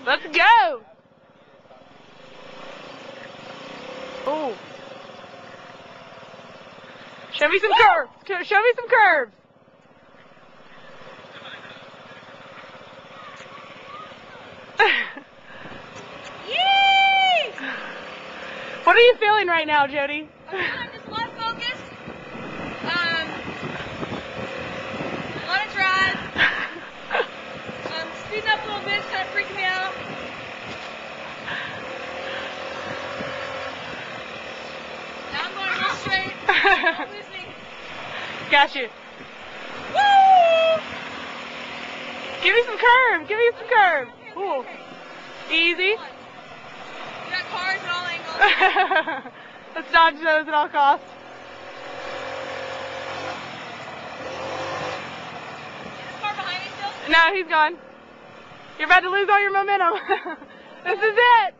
Let's go! Oh. Show me some curves. Show me some curves. Yee! What are you feeling right now, Jody? I'm just a lot focused. A lot of drive. Speeding up a little bit, kind of freaking me out. Now I'm going a little straight. Don't lose me. Got you. Woo! Give me some curves. Give me some curves. Ooh. Easy. We got cars at all angles. Let's dodge those at all costs. Is this car behind me still? No, he's gone. You're about to lose all your momentum. This is it.